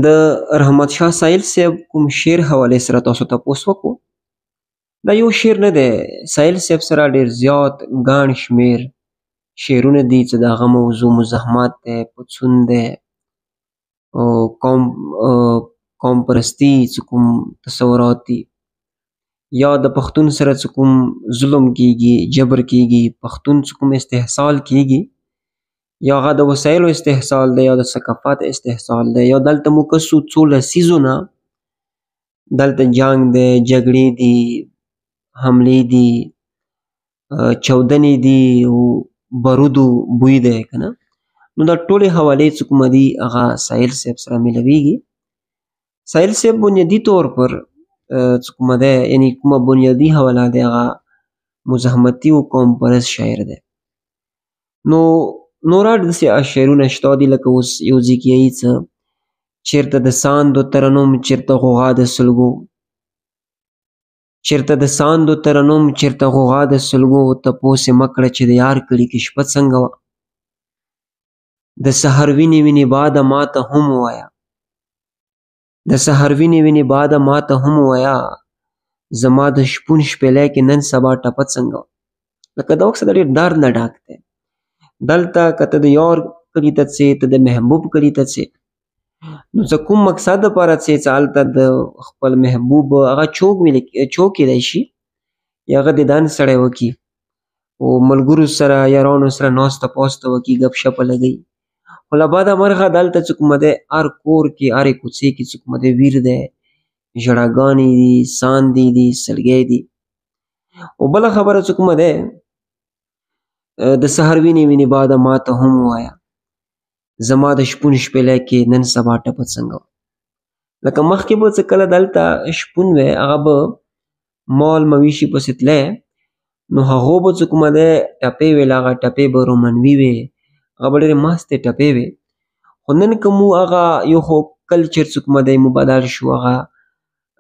د رحمت شاه سایل صاحب کوم شعر حوالې سره تاسو تپوس وکړو. دا یو شعر نه دی، سایل صاحب سره ډېر زیات ګڼ شمېر شعرونه دي چې د هغه موضوع مزاحمت دی، پڅون دی او قوم پرستي چې کوم تصورات دي، یا د پښتون سره چې کوم ظلم کیږي، جبر کیږي، پښتون چې کوم استحصال کیږي، یا هغه د وسایلو استحصال دی یا د ثقافت استحصال دی، یا دلته مو کسو څو لسیزو نه دلته جنګ دی، جګړې دي، حملې دي، چاودنې دي او بارودو بوی دی که نه، نو دا ټولې حوالې چې کومه دي هغه سایل صاحب سره میلاویږي. سایل صاحب بنیادي طور پر چې کومه دی یعنې کومه بنیادي حواله دی هغه مزاحمتي او قوم پرست شاعر دی. نو نوره داسې شعرونه شته دي لکه اوس یو ځای کې یایي څه چېرته د ساندو ترنم چېرته غوغا د سلګو، چېرته د ساندو ترنم چېرته غوغا د سلګو، تپوس یې مه کړه چې د یار کړي کې شپه څنګه وه. د سحر وینې وینې باده ماته هم ووایه، د سحر وینې وینې باده ماته هم ووایه، زما د شپون شپېلی کې نن سبا ټپه څنګه وه. لکه دا وخت ډېر درد نه ډک دی. دلته که ته د یار کلي ته ځې، ته د محبوب کلي ته ځې، نو څه کوم مقصد دپاره ځې چې هلته د خپل محبوب هغه چوک کیدی شي یا هغه دیدن سړی وکړي او ملګرو سره یارانو سره ناسته پاسته وکړي، ګپ شپه لګوي. خو له بده مرغه دلته چې کومه دی هر کور کې هرې کوڅې کې چې کومه دی ویر دی، ژړاګانې دي، ساندې دي، سلګۍ دي. او بله خبره چې کومه دی د سحر وینې وینې باده ماته هم ووایه، زما د شپون شپېلی کې نن سبا ټپه څنګه وه. لکه مخکې به چې کله دلته شپون وی هغه به مال مویشي پسې تلی، نو هغو به چې کومه دی ټپې ویل، هغه ټپې به رومنوي وې، هغه به ډېرې مستې ټپې وې. خو نن که مو هغه یو خو کلچر چې کومه دی مو بدل شو، هغه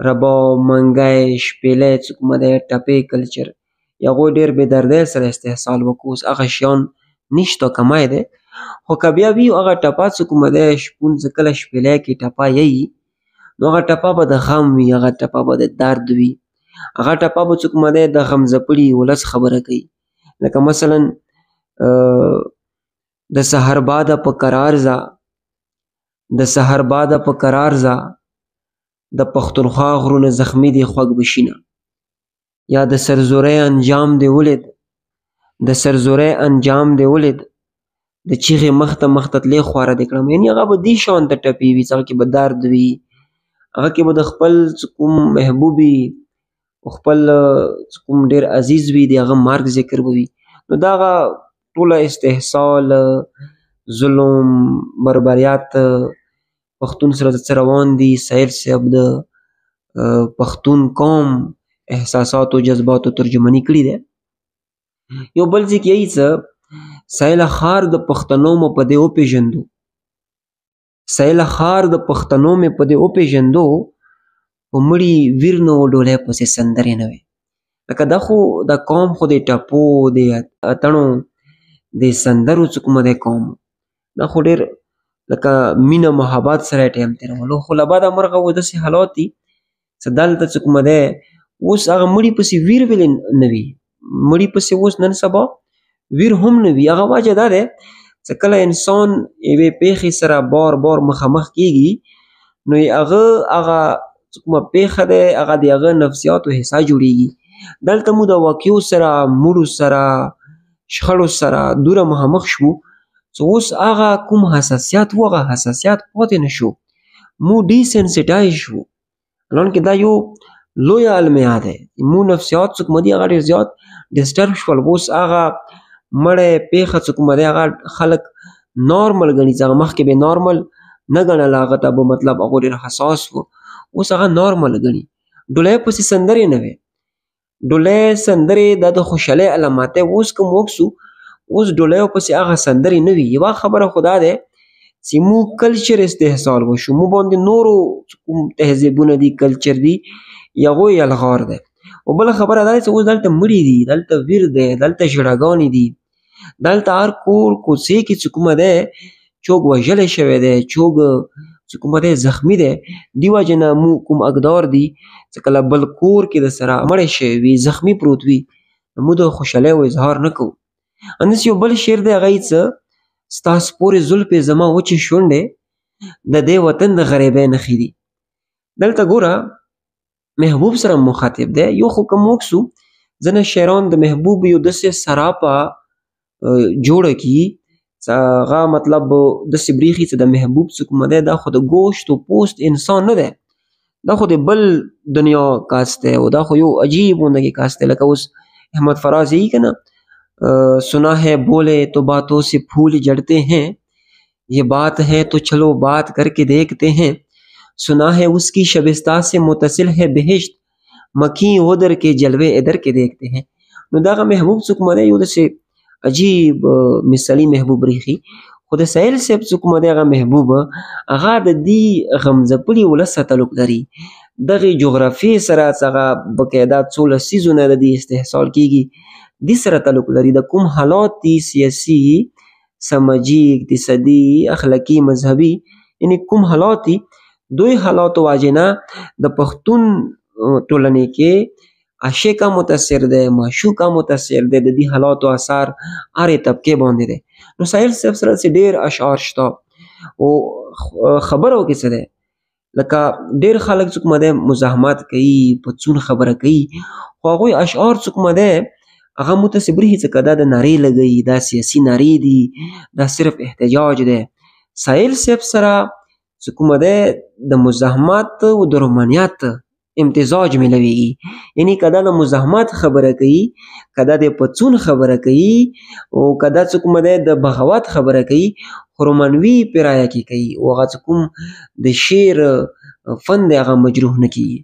رباب، منګی، شپېلی چې کومه دی ټپې کلچر یا هغوی ډېر بې دردۍ سره استحصال وکړو، اوس هغه شیان نشته، کمی دی. خو که بیا وي هغه ټپه چې کومه دی شپون چې کله شپېلی کې ټپه یایي، نو هغه ټپه به د غم وي، هغه ټپه به د درد وي، هغه ټپه به چې کومه دی د غم ځپلي ولس خبره کوي. لکه مثلا د سحر باده په قرار ځه، د سحر باده په قرار ځه، د پښتونخوا غرونه زخمي دي خوږ بشینه، یا د سرزوری انجام دې ولید، د سرزوری انجام دې ولید، د چیغې مخته مخته تلې خواره دې کړم. یعنې هغه به دې شان ته ټپې وي چې هغه کې به درد وي، هغه کې به د خپل چې کوم محبوب وي، خپل چې کوم ډېر عزیز وي د هغه مرګ ذکر به وي. نو دا هغه ټوله استحصال، ظلم، بربریت پښتون سره څه روان دي، سایل صاحب د پښتون قوم احساساتو جذباتو ترجماني کړي دی. یو بل ځای کې یایي څه سایله ښار د پښتنو مو په دې وپېژندو، سایله ښار د پښتنو مې په دې وپېژندو، په مړي ویر نه و ډولۍ پسې سندرې نه وې. لکه دا خو دا قوم خو د ټپو، د اتڼو، د سندرو چې کومه دی قوم، دا خو ډېر لکه مینه محبت سره یې ټایم تېرولو. خو له بده مرغه اوس داسې حالات دي چې دلته چې کومه دی اوس هغه مړي پسې ویر ویلې نه وي، مړي پسې اوس نن سبا ویر هم نه وي. هغه وجه دا دی چې کله انسان یوې پیښې سره بار بار مخامخ کیږي، نو هغه چې کومه پیښه دی هغه د هغه نفسیاتو حصه جوړیږي. دلته مو د واقعو سره، مړو سره، شخړو سره دوره مخامخ شو چې اوس هغه کوم حساسیت و هغه حساسیت پاتې نه شو، مو ډیسنسټایز شو. حالانکې دا یو لویه المیه دی، مو نفسیات چې کومه دي هغه ډېر زیات ډسټرب شول. اوس هغه مړی پیښه چې کومه دی هغه خلک نارمل ګڼي، چې هغه مخکې به نارمل نه ګڼله، هغه ته به مطلب هغوی ډېر حساس و، اوس هغه نارمل ګڼي. ډولۍ پسې سندرې نه وې، ډولۍ سندرې دا د خوشحالۍ علامت دی. اوس که موږ سو اوس ډولیو پسې هغه سندرې نه وي. یوه خبره خو دا دی چې موږ کلچر استحصال وشو، موږ باندې نورو کوم تهذیبونه دي، کلچر دي، هغوی یلغار دی. او بله خبره دا چې اوس دلته مړي دي، دلته ویر دی، دلته ژړاګانې دي، دلته هر کور کوڅې کې چې کومه دی چوک وژلی شوی دی، چوک چې کومه دی زخمی دی، دې وجې نه مو کوم اګدار دي چې کله بل کور کې د سره مړی شوی وي، زخمی پروت وي، نو موږ د خوشحالۍ اظهار نه کوو. همداسې یو بل شعر دی، هغه یې څه ستا سپورې زلفې زما وچې شونډې د دې وطن د غریبۍ نښې دي. دلته ګوره محبوب سره مخاطب دی. یو خو که موږ سو ځینې شاعران د محبوب یو داسې سراپا جوړه کي هغه مطلب داسې بریښي چې د محبوب چې کومه دی دا خو د ګوشت و پوست انسان نه دی، دا خو د بل دنیا کاست دی او دا خو یو عجیب غوندې کاست دی. لکه اوس احمد فراز یہی که نه سنا ہے بولے تو باتوں سے پھول جڑتے ہیں، یہ بات ہے تو چلو بات کر کے دیکھتے ہیں، سنا ہے اس کی شبستہ سے متصل ہے بہشت، مکھی ادھر کے جلوے ادھر کے دیکھتے ہیں. نو دغه محبوب چې کومه دی یو داسې عجیب مثالي محبوب ریخي. خو د سهیل صاحب چې کومه دی هغه محبوب هغه د دې غمځپلي ولس سره تعلق لري، دغې جغرافیې سره چې هغه باقاعده 16 څیزونه د دې استحصال کیږي، دې سره تعلق لري. د کوم حالات دي سیاسي، سماجي، اقتصادي، اخلاقي، مذهبي، یعنی کوم حالات دي، دوی حالاتو واجې نه د پښتون ټولنې کې عاشقه متاثر دی، معشوقه متاثر دی، د دې حالاتو اثار هرې طبقې باندې دی. نو سهیل صاحب سره چې ډېر اشعار شته او خبرو کې څه دی، لکه ډېر خلک چې کومه دی مزاحمت کوي، پڅون خبره کوي، خو هغوی اشعار چې کومه دی هغه موږ ته برېښي چې که دا د نارې لګوي، دا سیاسي نارې دي، دا صرف احتجاج دی. سهیل صاحب سره چې کومه دی د مزاحمت او د رومانیت امتزاج ملویږي، یعنی که دا د مزاحمت خبره کوي، که دا د پڅون خبره کوي، او که دا چې کومه دی د بغاوت خبره کوي، خو رومانوي پې رایه کې کوي او هغه چې کوم د شعر فن دی هغه مجروح نه کیږي.